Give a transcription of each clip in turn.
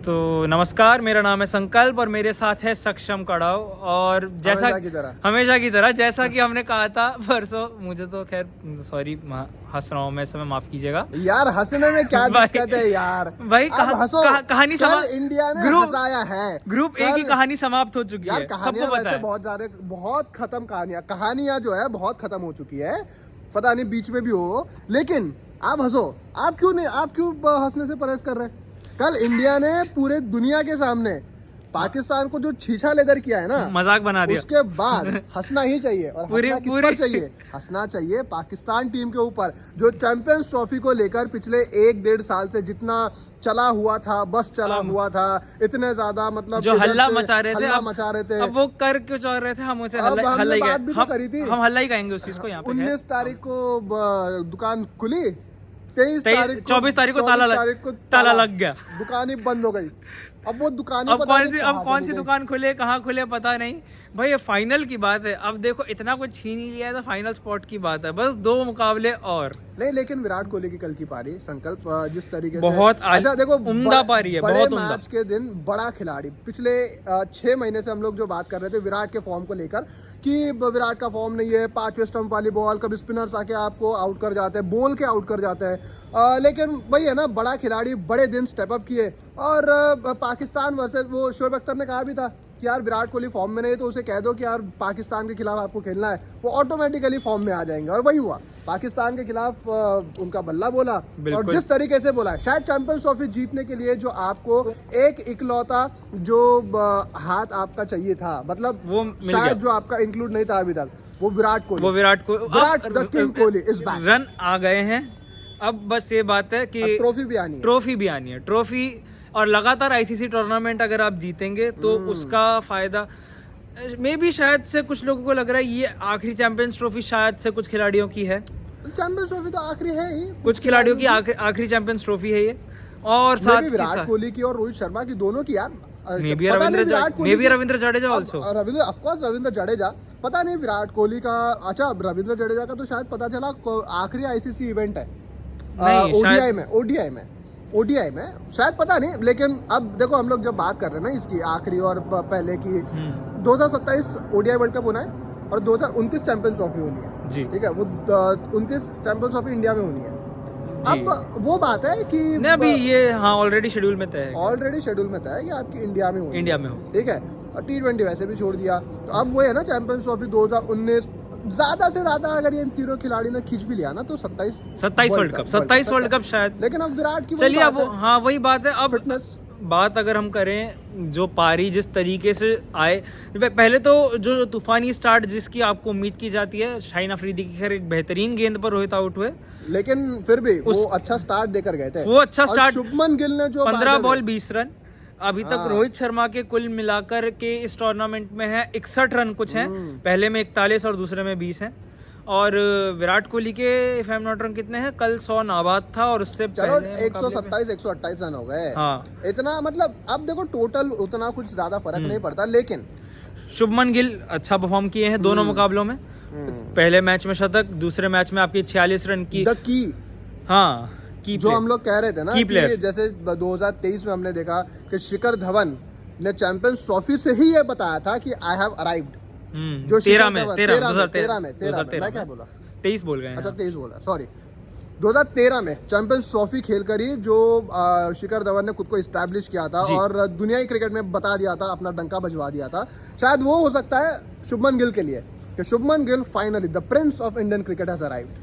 तो नमस्कार, मेरा नाम है संकल्प और मेरे साथ है सक्षम कड़ाव। और जैसा हमेशा की तरह जैसा कि हमने कहा था परसों, मुझे तो खैर सॉरी हंस रहा हूँ मैं, समय माफ कीजिएगा यार। हंसने में क्या दिक्कत है यार भाई। कहानी इंडिया ने हंसाया है। ग्रुप ए की कहानी समाप्त हो चुकी है, सबको पता है। बहुत खत्म कहानियां जो है बहुत खत्म हो चुकी है, पता नहीं बीच में भी हो, लेकिन आप हंसो। आप क्यों हंसने से परहेज कर रहे हैं? कल इंडिया ने पूरे दुनिया के सामने पाकिस्तान को जो छीछा लेकर किया है ना, मजाक बना दिया। उसके बाद हंसना ही चाहिए। और हंसना चाहिए पाकिस्तान टीम के ऊपर, जो चैंपियंस ट्रॉफी को लेकर पिछले 1-1.5 साल से जितना चला हुआ था, बस चला हुआ था, इतने ज्यादा मतलब जो हल्ला मचा रहे थे, अब वो कर क्यों चाह रहे थे, हम उसे हल्ला ही कहेंगे उस चीज को। यहाँ पे 19 तारीख को दुकान खुली, 24 तारीख को ताला लग गया, दुकान ही बंद हो गई। अब वो दुकान कौन सी दुकान खुले, कहाँ खुले पता नहीं भाई। ये फाइनल की बात है, अब देखो इतना कुछ छीन ही लिया है तो फाइनल स्पॉट की बात है, बस 2 मुकाबले और नहीं। लेकिन विराट कोहली की कल की पारी संकल्प जिस तरीके से बहुत अच्छा देखो, उम्दा पारी है, बहुत उम्दा। मैच के दिन बड़ा खिलाड़ी, पिछले 6 महीने से हम लोग जो बात कर रहे थे विराट के फॉर्म को लेकर कि विराट का फॉर्म नहीं है, 5वें स्टंप वाली बॉल, कभी स्पिनर्स आके आपको आउट कर जाते हैं, बोल के आउट कर जाते हैं। लेकिन वही है ना, बड़ा खिलाड़ी बड़े दिन स्टेप अप किए। और पाकिस्तान वर्सेस वो शोएब अख्तर ने कहा भी था कि यार विराट कोहली फॉर्म में नहीं, तो उसे कह दो कि यार पाकिस्तान के खिलाफ आपको खेलना है, वो ऑटोमेटिकली फॉर्म में आ जाएंगे। और वही हुआ, पाकिस्तान के खिलाफ उनका बल्ला बोला, और जिस तरीके से बोला, शायद चैंपियंस ट्रॉफी जीतने के लिए जो आपको एक इकलौता जो हाथ आपका चाहिए था, मतलब वो शायद जो आपका इंक्लूड नहीं था अभी तक, वो Virat the king Kohli is back. Run आ गए हैं, अब बस ये बात है कि ट्रॉफी भी आनी है। ट्रॉफी और लगातार आईसीसी टूर्नामेंट अगर आप जीतेंगे तो उसका फायदा मे भी शायद से कुछ लोगों को लग रहा है ये आखिरी चैंपियंस ट्रॉफी शायद से कुछ खिलाड़ियों की है। चैंपियंस ट्रॉफी तो आखिरी है ही, कुछ खिलाड़ियों की आखिरी चैंपियंस ट्रॉफी है ये। और साथ विराट कोहली की और रोहित शर्मा की, दोनों की यार। रविंद्र जडेजा ऑल्सो, रविंद्र जडेजा, पता नहीं विराट कोहली का। अच्छा, रविंद्र जडेजा का तो शायद पता चला आखिरी आईसीसी इवेंट है ओडीआई में शायद, पता नहीं। लेकिन अब देखो, हम लोग जब बात कर रहे हैं ना इसकी आखिरी और पहले की, 2027 ओडीआई वर्ल्ड कप होना है और 2029 चैंपियंस ट्रॉफी होनी है जी, ठीक है। वो 29 चैंपियंस ट्रॉफी इंडिया में होनी है। अब वो बात है कि नहीं, अभी ये ऑलरेडी शेड्यूल में तय है कि आपकी इंडिया में हो, ठीक है। और T20 वैसे भी छोड़ दिया, तो अब वो है ना चैंपियंस ट्रॉफी 2019। ज्यादा से ज्यादा अगर ये इन तीनों खिलाड़ी ने खींच भी लिया ना तो 27 वर्ल्ड कप शायद। लेकिन अब विराट की चलिए, अब वही बात है। अब बात अगर हम करें, जो पारी जिस तरीके से आए, पहले तो जो तूफानी स्टार्ट जिसकी आपको उम्मीद की जाती है, शाहीन अफरीदी की खैर एक बेहतरीन गेंद पर रोहित आउट हुए, लेकिन फिर भी वो अच्छा स्टार्ट देकर गए थे। वो अच्छा स्टार्ट, शुभमन गिल ने जो 15 बॉल 20 रन। अभी तक रोहित शर्मा के कुल मिलाकर के इस टूर्नामेंट में है 61 रन कुछ हैं, पहले में 41 और दूसरे में 20 हैं। और विराट कोहली के if I am not wrong कितने हैं, कल 100 नाबाद था और उससे पहले 127-128 रन हो गए। हाँ, इतना मतलब अब देखो टोटल उतना कुछ ज्यादा फर्क नहीं पड़ता। लेकिन शुभमन गिल अच्छा परफॉर्म किए हैं दोनों मुकाबलों में। पहले मैच में शतक, दूसरे मैच में आपकी 46 रन की हाँ जो हम लोग कह रहे थे ना कि जैसे 2023 में हमने देखा कि शिखर धवन ने चैंपियंस ट्रॉफी से ही ये बताया था कि आई हैव अराइव्ड। जो 2013 में मैं क्या बोला, 23 बोल गए। अच्छा 23 बोला, सॉरी। 2013 में चैंपियंस ट्रॉफी खेलकर ही जो शिखर धवन ने खुद को इस्टेब्लिश किया था और दुनियाई क्रिकेट में बता दिया था, अपना डंका बजवा दिया था। शायद वो हो सकता है शुभमन गिल के लिए कि Shubman Gill finally the Prince of Indian cricket has arrived.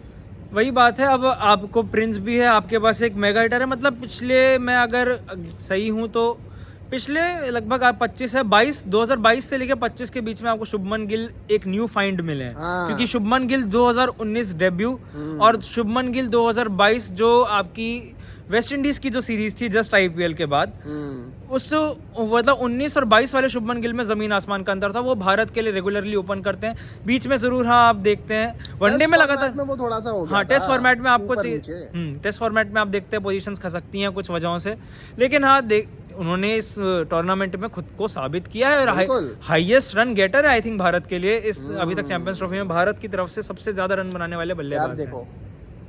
वही बात है, अब आपको प्रिंस भी है, आपके पास एक मेगा हिटर है। मतलब पिछले, मैं अगर सही हूं तो पिछले लगभग आप 2022 से लेकर 25 के बीच में आपको शुभमन गिल एक न्यू फाइंड मिले हैं। क्योंकि शुभमन गिल 2019 डेब्यू और शुभमन गिल 2022 जो आपकी वेस्ट इंडीज की जो सीरीज थी जस्ट आईपीएल के बाद, उस मतलब 19 और 22 वाले शुभमन गिल में जमीन आसमान का अंतर था। वो भारत के लिए रेगुलरली ओपन करते हैं, बीच में जरूर आप देखते हैं वनडे में लगातार में वो थोड़ा सा हो गया। टेस्ट फॉर्मेट में आपको टेस्ट फॉर्मेट में आप देखते हैं पोजीशंस खसकती हैं कुछ वजहों से। लेकिन उन्होंने इस टूर्नामेंट में खुद को साबित किया है और हाईएस्ट रन गेटर है आई थिंक भारत के लिए इस अभी तक चैंपियंस ट्रॉफी में। भारत की तरफ से सबसे ज्यादा रन बनाने वाले बल्लेबाज हैं। देखो,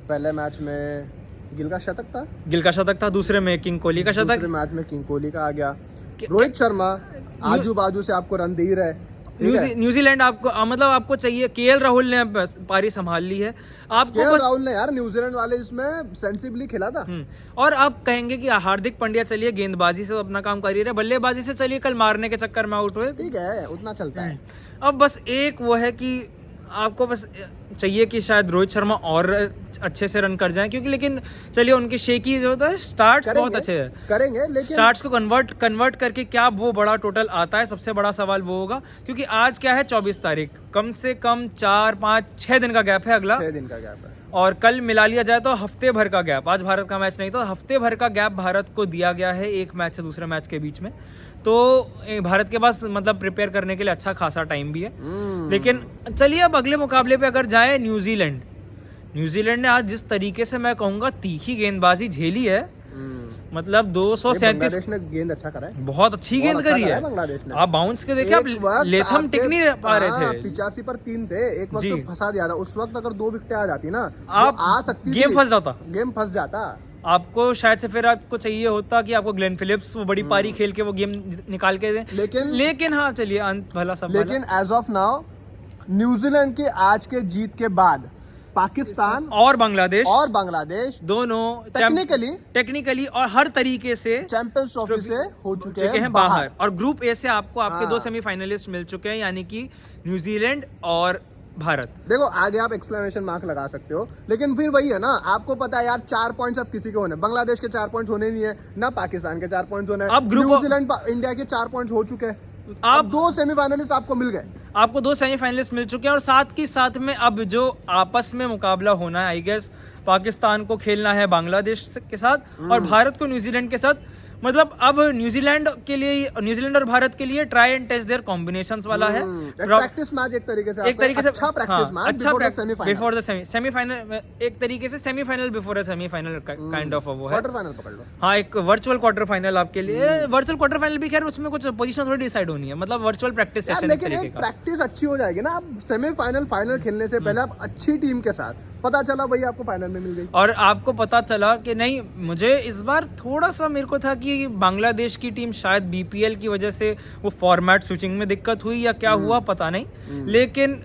पहले मैच में गिल का शतक था, गिल का शतक था, दूसरे में किंग कोहली का शतक। दूसरे मैच में किंग कोहली का आ गया। रोहित शर्मा आजू बाजू से आपको रन दे ही रहे। न्यूजीलैंड आपको मतलब आपको चाहिए, केएल राहुल ने पारी संभाल ली है आपको। केएल राहुल ने यार न्यूजीलैंड वाले इसमें सेंसिबली खेला था। और आप कहेंगे कि हार्दिक पांड्या चलिए गेंदबाजी से अपना काम कर ही रहे, बल्लेबाजी से चलिए कल मारने के चक्कर में आउट हुए, ठीक है उतना चलता है। अब बस एक वो है कि आपको बस चाहिए कि शायद रोहित शर्मा और अच्छे से रन कर जाएं, क्योंकि लेकिन चलिए उनके शेकी जो होता है स्टार्ट्स बहुत अच्छे हैं, करेंगे लेकिन स्टार्ट्स को कन्वर्ट करके क्या वो बड़ा टोटल आता है, सबसे बड़ा सवाल वो होगा। क्योंकि आज क्या है 24 तारीख, कम से कम 4-5-6 दिन का गैप है, अगला 6 दिन का गैप है, और कल मिला लिया जाए तो हफ्ते भर का गैप। आज भारत का मैच नहीं था, हफ्ते भर का गैप भारत को दिया गया है एक मैच से दूसरे मैच के बीच में। तो भारत के पास मतलब प्रिपेयर करने के लिए अच्छा खासा टाइम भी है। लेकिन चलिए अब अगले मुकाबले पे अगर जाए, न्यूजीलैंड ने आज जिस तरीके से मैं कहूँगा तीखी गेंदबाजी झेली है, मतलब 237 बांग्लादेश ने गेंद अच्छा करा है, बहुत अच्छी गेंद करी है बांग्लादेश ने। आप बाउंस के देखिए, आप लेथम टिक नहीं पा रहे थे, 85 पर 3 थे, एक वक्त तो फंसा दिया था। उस वक्त अगर 2 विकेटें आ जाती ना, आप आ सकती, गेम फंस जाता। आपको शायद से फिर आपको चाहिए होता कि आपको ग्लेन फिलिप्स वो बड़ी पारी खेल के वो गेम निकाल के दें, लेकिन हाँ चलिए अंत भला सब। लेकिन एज ऑफ नाउ न्यूजीलैंड की आज के जीत के बाद पाकिस्तान और बांग्लादेश दोनों टेक्निकली और हर तरीके से चैंपियंस ट्रॉफी से हो चुके हैं बाहर। और ग्रुप ए से आपको आपके 2 सेमीफाइनलिस्ट मिल चुके हैं, यानी कि न्यूजीलैंड और भारत। देखो आगे आप एक्सक्लेमेशन मार्क लगा सकते हो, लेकिन फिर वही है ना, आपको पता है यार 4 पॉइंट्स अब किसी के होने, बांग्लादेश के 4 पॉइंट्स होने नहीं है ना, पाकिस्तान के 4 पॉइंट्स होने, अब न्यूजीलैंड इंडिया के 4 पॉइंट्स हो चुके हैं, आप 2 सेमीफाइनलिस्ट आपको मिल गए, आपको 2 सेमीफाइनलिस्ट मिल चुके हैं। और साथ में अब जो आपस में मुकाबला होना है, आई गेस पाकिस्तान को खेलना है बांग्लादेश के साथ और भारत को न्यूजीलैंड के साथ। मतलब अब न्यूजीलैंड और भारत के लिए try and test their combinations वाला है, प्रैक्टिस मैच एक तरीके से अच्छा practice match before the semifinal, एक तरीके से semifinal before semifinal kind of वो है, क्वार्टर फाइनल पकड़ लो। हाँ, एक वर्चुअल क्वार्टर फाइनल आपके लिए, वर्चुअल क्वार्टर फाइनल भी खैर उसमें कुछ पोजीशन थोड़ी डिसाइड होनी है, मतलब वर्चुअल प्रैक्टिस सेशन, लेकिन एक प्रैक्टिस अच्छी हो जाएगी ना, आप सेमीफाइनल फाइनल खेलने से पहले आप अच्छी टीम के साथ, पता चला भाई आपको फाइनल में मिल गई, और आपको पता चला कि नहीं, मुझे इस बार थोड़ा सा मेरे को था कि बांग्लादेश की टीम शायद बीपीएल की वजह से वो फॉर्मेट स्विचिंग में दिक्कत हुई या क्या हुआ पता नहीं, लेकिन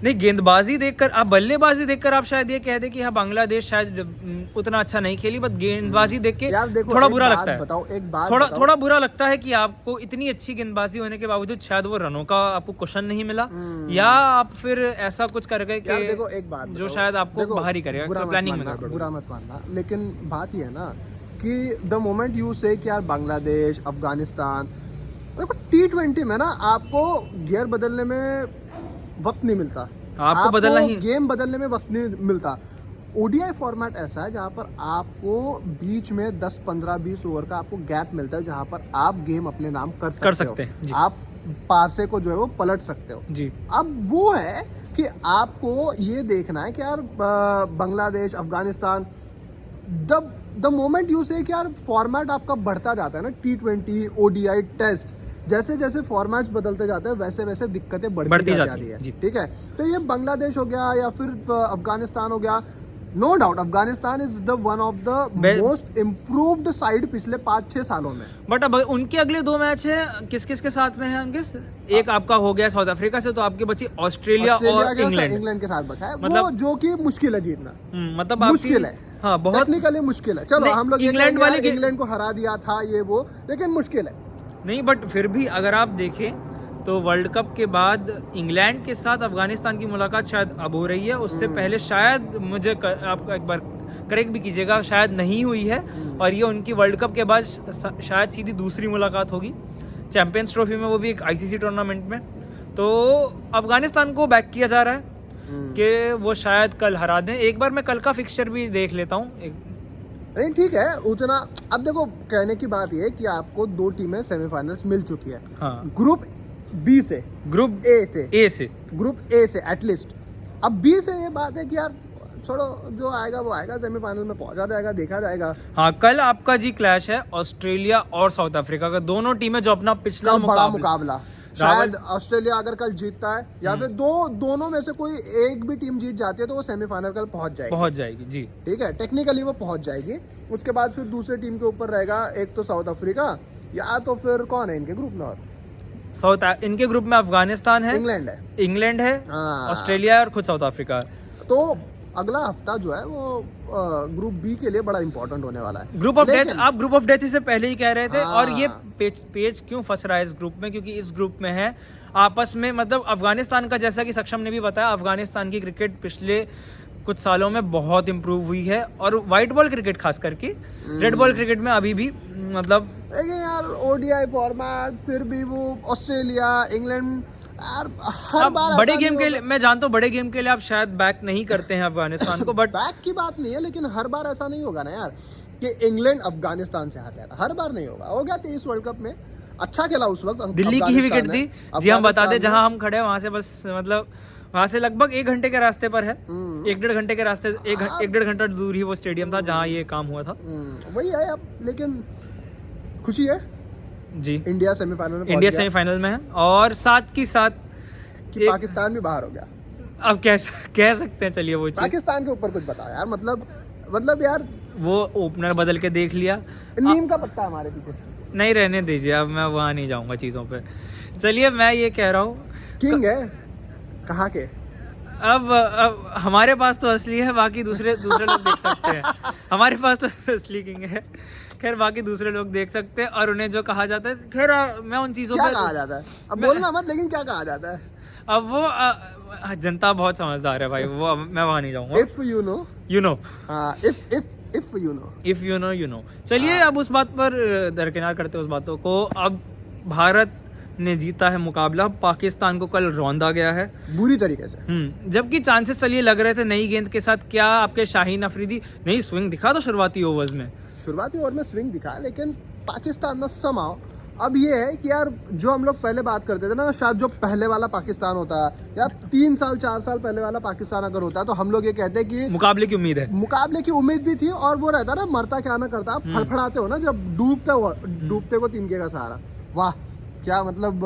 नहीं गेंदबाजी देखकर, आप बल्लेबाजी देखकर आप शायद ये कह दे कि हाँ बांग्लादेश शायद उतना अच्छा नहीं खेली, बट गेंदबाजी देख के थोड़ा बुरा लगता है। बताओ एक बात, थोड़ा बुरा लगता है कि आपको इतनी अच्छी गेंदबाजी होने के बावजूद शायद वो रनों का आपको क्वेश्चन नहीं मिला, या आप फिर ऐसा कुछ कर गए कि देखो एक बात जो शायद आपको बाहर ही करेगा, प्लानिंग में बुरा मत मानना, लेकिन बात ये है ना कि द मोमेंट यू से कि यार बांग्लादेश, अफगानिस्तान, देखो T20 में ना आपको गियर बदलने में वक्त नहीं मिलता, आपको बदलना ही, गेम बदलने में वक्त नहीं मिलता। ओडीआई फॉर्मेट ऐसा है जहां पर आपको बीच में 10, 15, 20 ओवर का आपको गैप मिलता है, जहां पर आप गेम अपने नाम कर सकते हो, आप पारसे को जो है वो पलट सकते हो जी। अब वो है कि आपको ये देखना है कि यार Bangladesh, Afghanistan, the moment you से कि यार फॉर्मेट आपका बढ़ता जाता है ना, T20, ODI, टेस्ट, जैसे जैसे फॉर्मेट्स बदलते जाते हैं वैसे वैसे दिक्कतें बढ़ती जाती है, ठीक है। तो ये बांग्लादेश हो गया या फिर अफगानिस्तान हो गया, no doubt Afghanistan is the one of the most improved side पिछले 5-6 सालों में, बट अब उनके अगले 2 मैच है किस के साथ में है अंकित? एक आपका हो गया साउथ अफ्रीका से, तो आपकी बची ऑस्ट्रेलिया और इंग्लैंड के साथ बचा है, मतलब जो कि मुश्किल है जीतना, मतलब मुश्किल है, हाँ बहुत टेक्निकली मुश्किल है। चलो हम लोग इंग्लैंड को हरा दिया था ये वो, लेकिन मुश्किल है नहीं, बट फिर भी अगर आप देखें तो वर्ल्ड कप के बाद इंग्लैंड के साथ अफगानिस्तान की मुलाकात शायद अब हो रही है, उससे पहले शायद मुझे आप एक बार करेक्ट भी कीजिएगा, शायद नहीं हुई है, और ये उनकी वर्ल्ड कप के बाद शायद सीधी दूसरी मुलाकात होगी चैंपियंस ट्रॉफी में, वो भी एक आईसीसी टूर्नामेंट में। तो अफगानिस्तान को बैक किया जा रहा है कि वो शायद कल हरा दें। एक बार मैं कल का फिक्सचर भी देख लेता हूँ, नहीं ठीक है उतना। अब देखो कहने की बात ये है कि आपको 2 टीमें सेमीफाइनल्स मिल चुकी है, हाँ। ग्रुप बी से, ग्रुप ए से ग्रुप ए से एटलीस्ट। अब बी से ये बात है कि यार छोड़ो, जो आएगा वो आएगा, सेमीफाइनल में पहुंचा जाएगा, देखा जाएगा। हाँ, कल आपका जी क्लैश है ऑस्ट्रेलिया और साउथ अफ्रीका का, दोनों टीमें जो अपना पिछला बड़ा मुकाबला शायद ऑस्ट्रेलिया अगर कल जीतता है या फिर दोनों में से कोई एक भी टीम जीत जाती है तो वो सेमीफाइनल कल पहुंच जाएगी जी। ठीक है, टेक्निकली वो पहुंच जाएगी। उसके बाद फिर दूसरे टीम के ऊपर रहेगा एक तो साउथ अफ्रीका या तो फिर कौन है इनके ग्रुप में, और इनके ग्रुप में अफगानिस्तान है, इंग्लैंड है, ऑस्ट्रेलिया और खुद साउथ अफ्रीका। तो अगला हफ्ता जो है वो ग्रुप बी के लिए बड़ा इंपॉर्टेंट होने वाला है। ग्रुप ऑफ डेथ, आप ग्रुप ऑफ डेथ से पहले ही कह रहे थे। और ये पेज क्यों फंस रहा है इस ग्रुप में, क्योंकि इस ग्रुप में है आपस में, मतलब अफगानिस्तान का, जैसा कि सक्षम ने भी बताया, अफगानिस्तान की क्रिकेट पिछले कुछ सालों में बहुत इंप्रूव हुई है, और व्हाइट बॉल क्रिकेट खास करके, रेड बॉल क्रिकेट में अभी भी मतलब यार ओडीआई फॉर्मेट, फिर भी वो ऑस्ट्रेलिया, इंग्लैंड, यार हर बार बड़े गेम के लिए, मैं जानता हूँ बड़े गेम के लिए आप शायद बैक नहीं करते हैं अफगानिस्तान को, बट बैक की बात नहीं है, लेकिन हर बार ऐसा नहीं होगा ना यार कि इंग्लैंड अफगानिस्तान से हार जाएगा, हर बार नहीं होगा। हो गया 23 वर्ल्ड कप में अच्छा खेला उस वक्त, दिल्ली की ही विकेट थी जी, हम बता दें जहां हम खड़े हैं वहां से बस मतलब वहां से लगभग 1 घंटे के रास्ते पर है, 1-1.5 घंटे के रास्ते, 1-1.5 घंटा दूर ही वो स्टेडियम था जहां ये काम हुआ था। वही है अब, लेकिन खुशी है जी, इंडिया सेमीफाइनल में है, और साथ की साथ कि पाकिस्तान भी बाहर हो गया। अब कह सकते हैं, चलिए वो पाकिस्तान के ऊपर कुछ बताओ यार, मतलब यार वो ओपनर बदल के देख लिया, नीम का पत्ता हमारे पीछे नहीं, रहने दीजिए, अब मैं वहाँ नहीं जाऊँगा चीज़ों पे। चलिए मैं ये कह रहा हूँ, किंग है कहाँ के, अब हमारे पास तो असली है, बाकी दूसरे लोग देख सकते हैं। हमारे पास तो असली किंग है, खैर बाकी दूसरे लोग देख सकते हैं, और उन्हें जो कहा जाता है, खैर मैं उन चीज़ों क्या कहा जाता है, अब बोलना मत, लेकिन क्या कहा जाता है, अब वो जनता बहुत समझदार है भाई, वो मैं वहाँ नहीं जाऊँगा। If you know you know, if you know. चलिए अब उस बात पर दरकिनार करते हैं उस बातों को। अब भारत ने जीता है मुकाबला, पाकिस्तान को कल रौंदा गया है बुरी तरीके से। जबकि चांसेस चलिए लग रहे थे नई गेंद के साथ, क्या आपके शाहीन अफरीदी नई स्विंग दिखा तो शुरुआती ओवर में स्विंग दिखा, लेकिन पाकिस्तान में समाओ अब ये है कि यार जो हम लोग पहले बात करते थे ना, शायद जो पहले वाला पाकिस्तान होता है यार, 3 साल 4 साल पहले वाला पाकिस्तान अगर होता है तो हम लोग ये कहते हैं कि मुकाबले की उम्मीद भी थी, और वो रहता ना मरता क्या ना करता, फड़फड़ाते हो ना जब डूबते को तिनके का सहारा, वाह क्या मतलब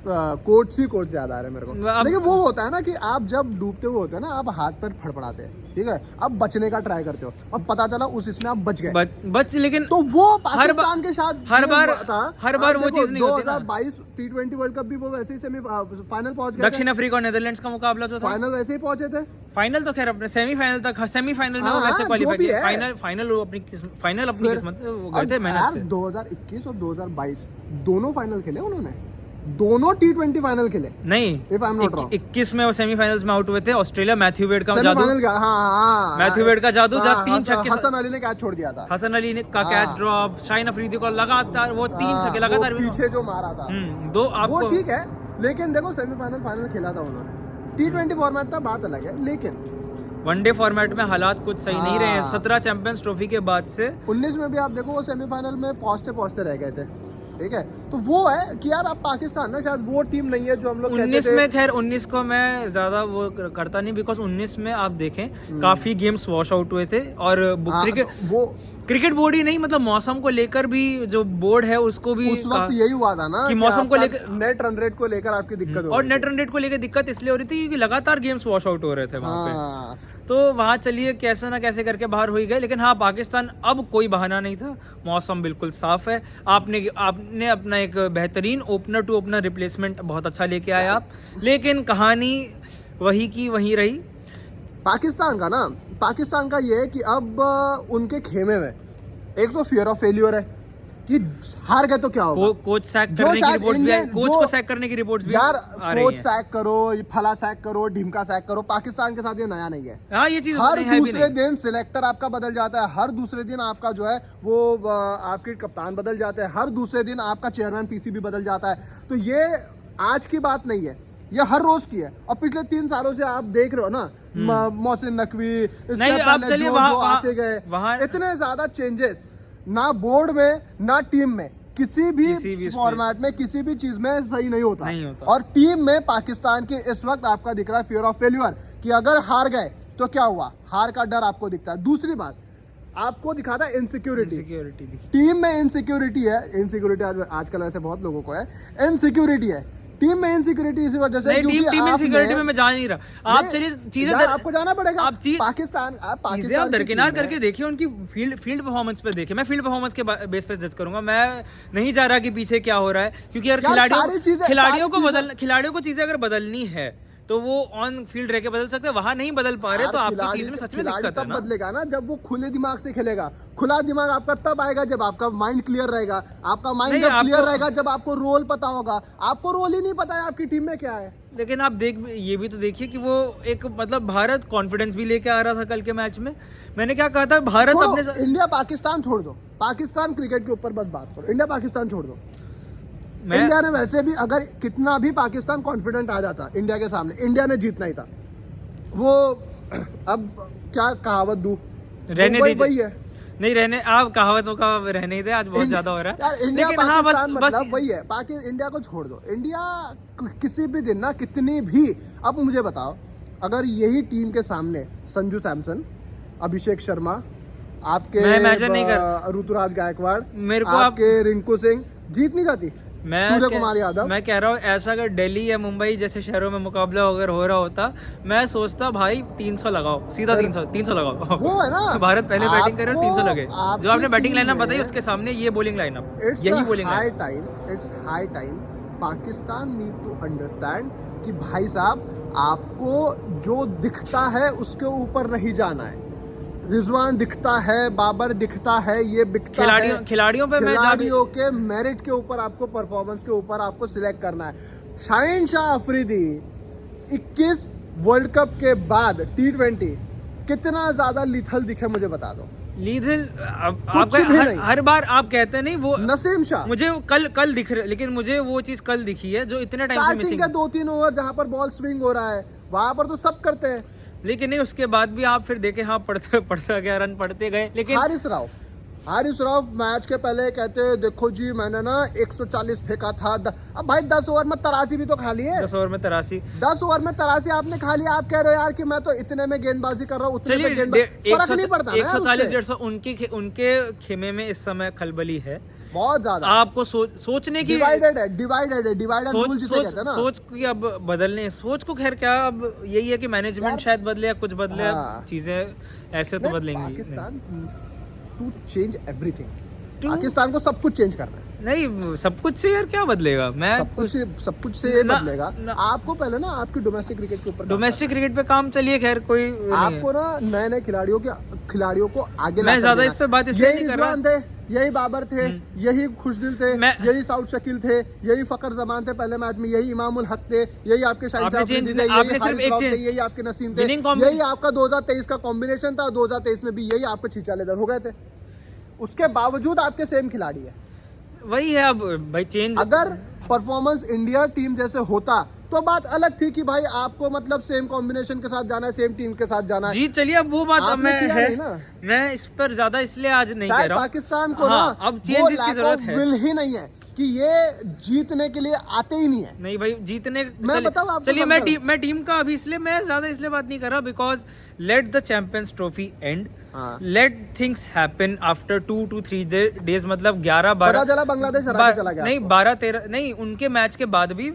कोच याद आ रहे हैं मेरे को। लेकिन वो होता है ना कि आप जब डूबते हुए होते हैं ना, आप हाथ पैर फड़फड़ाते हैं, ठीक है, अब बचने का ट्राई करते हो, अब पता चला उस इसमें आप बच गए, लेकिन तो वो पाकिस्तान के साथ हर बार वो चीज नहीं होती। 2022 T20 वर्ल्ड कप भी वो वैसे ही सेमीफाइनल पहुंच गए, दक्षिण अफ्रीका और नेदरलैंड्स का मुकाबला तो फाइनल वैसे ही पहुंचे थे, फाइनल तो खैर अपने सेमीफाइनल में वो वैसे क्वालीफाई किया, फाइनल अपनी किस्मत वो गए थे मेहनत से। 2021 और 2022 दोनों फाइनल खेले उन्होंने, दोनों T20 फाइनल खेले नहीं, 21 में वो सेमीफाइनल्स में आउट हुए थे, ऑस्ट्रेलिया मैथ्यू वेड का जादू, मैथ्यू वेड का जादू, जहाँ 3 छक्के, हसन अली ने कैच छोड़ दिया था, हसन अली ने का कैच ड्रॉप, शाहीन अफरीदी को लगातार वो 3 छक्के लगातार पीछे जो मारा था, दो आपको वो ठीक है, लेकिन देखो सेमीफाइनल फाइनल खेला था उन्होंने, T20 फॉर्मेट था, बात अलग है, लेकिन वनडे फॉर्मेट में हालात कुछ सही नहीं रहे हैं। 17 चैंपियंस ट्रॉफी के बाद से 19 में भी आप देखो वो सेमीफाइनल में पहुंचते रह गए थे, ठीक है, तो वो है कि यार अब पाकिस्तान ना शायद वो टीम नहीं है जो हम लोग 19 में, खैर 19 को मैं ज्यादा वो करता नहीं, बिकॉज 19 में आप देखें काफी गेम्स वॉश आउट हुए थे, और क्रिकेट बोर्ड ही नहीं, मतलब मौसम को लेकर भी जो बोर्ड है उसको भी उस वक्त यही हुआ था ना कि मौसम को लेकर, नेट रन रेट को लेकर आपकी दिक्कत हो, और नेट रन रेट को लेकर दिक्कत इसलिए हो रही थी क्योंकि लगातार गेम्स वॉश आउट हो रहे थे वहां पे, तो वहाँ चलिए कैसे ना कैसे करके बाहर हो ही गए। लेकिन हाँ, पाकिस्तान अब कोई बहाना नहीं था, मौसम बिल्कुल साफ है, आपने अपना एक बेहतरीन ओपनर टू ओपनर रिप्लेसमेंट बहुत अच्छा लेके आए आप, लेकिन कहानी वही की वही रही। पाकिस्तान का ये है कि अब उनके खेमे में एक तो फियर ऑफ फेल्यूर है कि हार गए तो क्या होगा, कोच सैक करने की रिपोर्ट्स भी, कोच को सैक करने की रिपोर्ट्स भी यार, कोच सैक करो, फला सैक करो, ढिमका सैक करो, पाकिस्तान के साथ ये नया नहीं है। हाँ, ये चीज हर दूसरे दिन सिलेक्टर आपका बदल जाता है, हर दूसरे दिन आपका जो है वो आपके कप्तान बदल जाते हैं, हर दूसरे दिन आपका चेयरमैन पीसीबी बदल जाता है, तो ये आज की बात नहीं है, ये हर रोज की है, और पिछले 3 सालों से आप देख रहे हो ना, मोहसिन नकवी, इसके पहले जो आते गए, इतने ज्यादा चेंजेस ना बोर्ड में ना टीम में, किसी भी फॉर्मेट में किसी भी चीज में सही नहीं होता। और टीम में पाकिस्तान के इस वक्त आपका दिख रहा है फियर ऑफ फेल्यूर, कि अगर हार गए तो क्या हुआ, हार का डर आपको दिखता है। दूसरी बात, आपको दिखाता है इनसिक्योरिटी। सिक्योरिटी टीम में इनसिक्योरिटी है, इनसिक्योरिटी आजकल ऐसे बहुत लोगों को है, इनसिक्योरिटी है टीम में, इनसिक्योरिटी इसी वजह से नहीं, टीम इनसिक्योरिटी में मैं जा नहीं रहा। आप चलिए चीजें आपको जाना पड़ेगा। आप पाकिस्तान चीजें आप दरकिनार करके देखिए, उनकी फील्ड परफॉर्मेंस पे देखिए। मैं फील्ड परफॉर्मेंस के बेस पे जज करूंगा, मैं नहीं जा रहा कि पीछे क्या हो रहा है, क्योंकि यार खिलाड़ियों को चीजें अगर बदलनी है तो वो ऑन फील्ड रह के बदल सकते हैं, वहां नहीं बदल पा रहे, तो आपकी चीज में सच में दिक्कत है ना। बदलेगा ना जब वो खुले दिमाग से खेलेगा। खुला दिमाग आपका तब आएगा जब आपका माइंड क्लियर रहेगा। आपका माइंड जब क्लियर रहेगा जब आपको रोल पता होगा। आपको रोल ही नहीं पता है आपकी टीम में क्या है। लेकिन आप ये भी तो देखिए कि वो एक मतलब भारत कॉन्फिडेंस भी लेके आ रहा था कल के मैच में। मैंने क्या कहा था, भारत अपने इंडिया पाकिस्तान छोड़ दो, पाकिस्तान क्रिकेट के ऊपर बस बात करो, इंडिया पाकिस्तान छोड़ दो। इंडिया ने वैसे भी अगर कितना भी पाकिस्तान कॉन्फिडेंट आ जाता इंडिया के सामने, इंडिया ने जीतना ही था। वो अब क्या कहावत दूं, रहने दीजिए, वही है नहीं रहने, आप कहावतों का रहने ही दे, आज बहुत ज्यादा हो रहा है यार। इंडिया पाकिस्तान मतलब वही है, इंडिया को छोड़ दो। इंडिया किसी भी दिन ना कितनी भी, अब मुझे बताओ अगर यही टीम के सामने संजू सैमसन, अभिषेक शर्मा, आपके ऋतुराज गायकवाड़, मेरे को आपके रिंकू सिंह, जीत नहीं जाती। सूर्य कुमार यादव, मैं कह रहा हूँ ऐसा अगर दिल्ली या मुंबई जैसे शहरों में मुकाबला अगर हो रहा होता, मैं सोचता भाई 300 लगाओ, सीधा 300 लगाओ। वो है ना, भारत पहले बैटिंग करे और 300 लगे। जो आपने बैटिंग लाइनअप बताई उसके सामने ये बॉलिंग लाइनअप, यही bowling it's high time Pakistan need to understand कि भाई साहब आपको जो दिखता है उसके ऊपर नहीं जाना है। रिजवान दिखता है, बाबर दिखता है, ये बिकता है। खिलाड़ियों के मेरिट के ऊपर, आपको परफॉर्मेंस के ऊपर आपको सिलेक्ट करना है। शाहीन शाह अफरीदी 21 वर्ल्ड कप के बाद T20 कितना ज्यादा लीथल दिखे मुझे बता दो। लीथल हर बार आप कहते नहीं, वो नसीम शाह मुझे कल दिख रहा, लेकिन मुझे वो चीज कल दिखी है जो इतने टाइम से मिसिंग है। 2-3 ओवर जहां पर बॉल स्विंग हो रहा है वहां पर तो सब करते हैं, लेकिन नहीं उसके बाद भी आप फिर देखें, हाँ पढ़ते गए, रन पढ़ते गए। लेकिन हारिस राव मैच के पहले कहते देखो जी मैंने ना 140 फेंका था। अब भाई 10 ओवर में 83 भी तो खा लिए। 10 ओवर में 83 आपने खा लिया। आप कह रहे हो यार कि मैं तो इतने में गेंदबाजी कर रहा हूँ, उतने में गेंदबाजी, फर्क नहीं पड़ता। 140-150 उनके खेमे में इस समय खलबली है बहुत ज्यादा। आपको सोचने की सोच की अब बदलने, सोच को खैर क्या, अब यही है कि मैनेजमेंट शायद बदले या कुछ बदले, चीजें ऐसे तो बदलेंगी। Pakistan to change everything, Pakistan को सब कुछ चेंज करना है। नहीं सब कुछ से यार क्या बदलेगा, मैं सब कुछ से ये बदलेगा। आपको पहले ना आपकी डोमेस्टिक क्रिकेट के ऊपर, डोमेस्टिक क्रिकेट पे काम चलिए, खैर कोई आपको ना नए खिलाड़ियों को आगे, मैं ज्यादा इस पे बात इसलिए नहीं कर रहा। यही बाबर थे, यही खुशदिल थे, यही साउथ शकील थे, यही फकर जमान थे पहले मैच में, यही इमामुल हक थे, यही आपके शाहिद थे, यही आपके नसीम थे, यही आपका 2023 का कॉम्बिनेशन था। 2023 में भी यही आपके छींचा लेदर हो गए थे। उसके बावजूद आपके सेम खिलाड़ी है, वही है। अब भाई चेंज, अगर परफॉर्मेंस इंडिया टीम जैसे होता तो बात अलग थी कि भाई आपको मतलब सेम कॉम्बिनेशन के साथ जाना है, सेम टीम के साथ जाना है। जी चलिए, अब वो बात मैं इस पर ज्यादा इसलिए आज नहीं कह रहा। पाकिस्तान को ना अब चेंजेस की जरूरत है, विल ही नहीं है कि ये जीतने के लिए आते ही नहीं है। नहीं भाई जीतने, मैं बताऊं आपको, चलिए मैं टीम का अभी इसलिए मैं ज्यादा इसलिए बात नहीं कर रहा, because let the champions trophy and, let things happen after 2 to 3 days, मतलब 11-12 बांग्लादेश हरा के चला गया, नहीं 12-13 नहीं, उनके मैच के बाद भी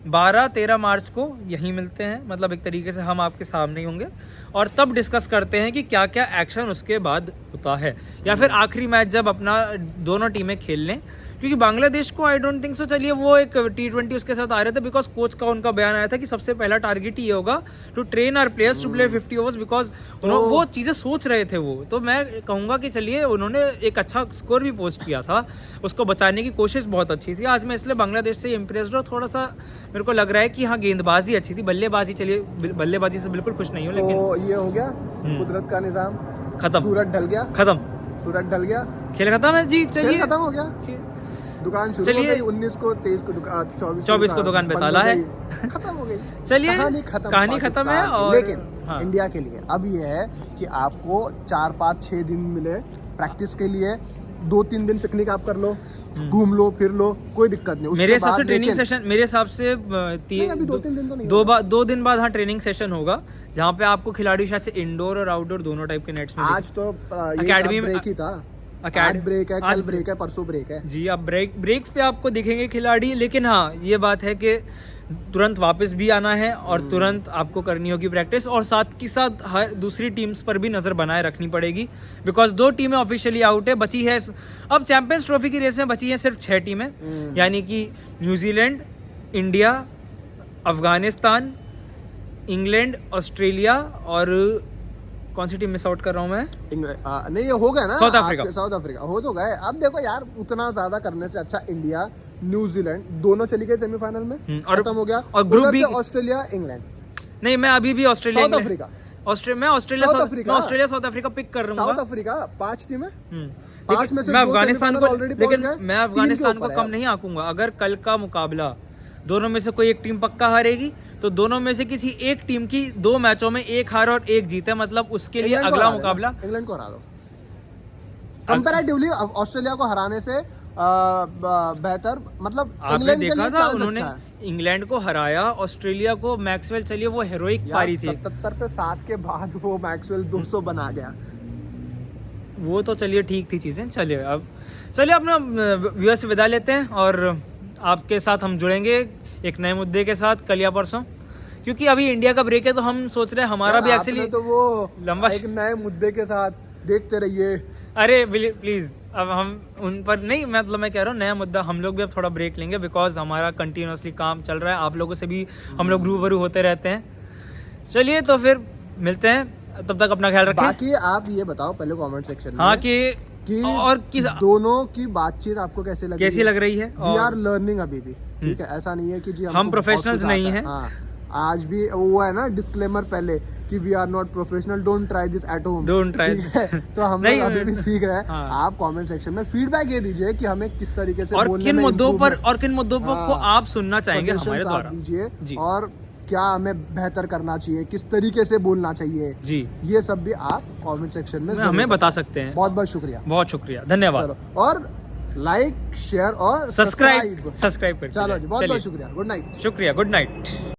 12-13 मार्च को यहीं मिलते हैं, मतलब एक तरीके से हम आपके सामने ही होंगे और तब डिस्कस करते हैं कि क्या क्या एक्शन उसके बाद होता है, या फिर आखिरी मैच जब अपना दोनों टीमें खेल लें। क्योंकि बांग्लादेश को आई डोंट थिंक सो, चलिए वो एक T20 उसके साथ आ रहे थे, बिकॉज कोच का उनका बयान आया था कि सबसे पहला टारगेट ये होगा to train our players to play 50 overs, because वो चीज़ें सोच रहे थे वो। तो मैं कहूँगा कि चलिए उन्होंने एक अच्छा स्कोर भी पोस्ट किया था, उसको बचाने की कोशिश बहुत अच्छी थी। आज मैं इसलिए बांग्लादेश से इम्प्रेस्ड हूँ, थोड़ा सा मेरे को लग रहा है कि हाँ गेंदबाजी अच्छी थी, बल्लेबाजी, चलिए बल्लेबाजी से बिल्कुल खुश नहीं हूँ, लेकिन ये हो गया कुदरत का निजाम खत्म, सूरज ढल गया, खेल खत्म है जी। चलिए खत्म हो गया, दुकान शुरू हो गई, 19 को 23 को 24 को दुकान पे ताला है, खत्म हो गई। चलिए कहानी खत्म है। और लेकिन इंडिया के लिए अब ये है कि आपको 4-5-6 दिन मिले प्रैक्टिस के लिए, 2-3 दिन पिकनिक आप कर लो, घूम लो फिर लो, कोई दिक्कत नहीं। मेरे हिसाब से ट्रेनिंग सेशन, मेरे हिसाब से 2 दिन बाद हाँ ट्रेनिंग सेशन होगा, जहाँ पे आपको खिलाड़ी शायद से इंडोर और आउटडोर दोनों टाइप के नेट्स में आज तो अकेडमी में ब्रेक ही था। अकेडमी आज ब्रेक है, आज कल ब्रेक है, परसों ब्रेक है। जी, अब ब्रेक्स पे आपको दिखेंगे खिलाड़ी, लेकिन हाँ ये बात है कि तुरंत वापस भी आना है और तुरंत आपको करनी होगी प्रैक्टिस, और साथ के साथ हर दूसरी टीम्स पर भी नज़र बनाए रखनी पड़ेगी, बिकॉज 2 टीमें ऑफिशियली आउट है। बची है अब चैंपियंस ट्रॉफी की रेस में बची है सिर्फ 6 टीमें, यानी कि New Zealand, India, Afghanistan, England, Australia और कौन सी टीम मिस आउट कर रहा हूँ मैं? नहीं ये हो गया ना, साउथ अफ्रीका। साउथ अफ्रीका हो तो गए। अब देखो यार, उतना ज्यादा करने से अच्छा इंडिया न्यूजीलैंड दोनों चली गए सेमीफाइनल में, और खत्म हो गया। और ग्रुप बी ऑस्ट्रेलिया, इंग्लैंड, नहीं मैं अभी भी Australia, South Africa, Australia South Africa pick कर रहा हूँ। साउथ अफ्रीका 5 टीमें, 5 में से मैं 2 अफगानिस्तान को, already पहुंच लेकिन गए, मैं 3 अफगानिस्तान के को ऊपर कम है। नहीं आंकूंगा। अगर कल का मुकाबला दोनों में से कोई एक टीम पक्का हारेगी तो दोनों में से किसी एक टीम की 2 मैचों में 1 हार और 1 जीत है, मतलब उसके लिए इंग्लैंड को अगला हरा देना, मुकाबला इंग्लैंड को हरा दो। कंपैरेटिवली ऑस्ट्रेलिया को हराने से बेहतर, मतलब आपने इंग्लैंड के देखा लिए था चांस उन्होंने अच्छा है। इंग्लैंड को हराया, ऑस्ट्रेलिया को मैक्सवेल चलिए वो हेरोइक पारी थी, 77 पे 7 के बाद वो मैक्सवेल 200 बना गया। वो तो चलिए ठीक थी चीज़ें। चलिए अब अपना व्यूअर्स से विदा लेते हैं और आपके साथ हम जुड़ेंगे एक नए मुद्दे के साथ कल या परसों, क्योंकि अभी इंडिया का ब्रेक है तो हम सोच रहे हैं हमारा भी एक्चुअली तो वो लंबा एक नए मुद्दे के साथ देखते रहिए। अरे प्लीज अब हम उन पर नहीं, मतलब मैं कह रहा हूँ नया मुद्दा, हम लोग भी अब थोड़ा ब्रेक लेंगे बिकॉज हमारा कंटिन्यूसली काम चल रहा है, आप लोगों से भी हम लोग रूबरू होते रहते हैं। चलिए तो फिर मिलते हैं, तब तक अपना ख्याल रखें। बाकी आप ये बताओ पहले कमेंट सेक्शन में, हाँ कि और किस दोनों की बातचीत आपको कैसे लग रही है? वी और आर लर्निंग अभी भी, ठीक है, ऐसा नहीं है कि जी हम हमको प्रोफेशनल्स बहुत कुछ नहीं आता है। हैं। हाँ, आज भी वो है ना डिस्क्लेमर पहले कि we are not professional, don't try this at home, Don't try। तो हम नहीं, लोग अभी भी सीख रहे हैं। हाँ। आप कमेंट सेक्शन में फीडबैक ये दीजिए कि हमें किस तरीके से और बोलने किन में मुद्दों पर improvement- को आप सुनना चाहेंगे suggestions हमारे आप द्वारा दीजिए, जी। और क्या हमें बेहतर करना चाहिए, किस तरीके से बोलना चाहिए, जी, ये सब भी आप कमेंट सेक्शन में जरूर हमें बता बताएं। सकते हैं। बहुत बहुत शुक्रिया, बहुत शुक्रिया, धन्यवाद। चलो, और लाइक शेयर और सब्सक्राइब कर चलो जी, बहुत बहुत शुक्रिया, गुड नाइट। शुक्रिया, गुड नाइट।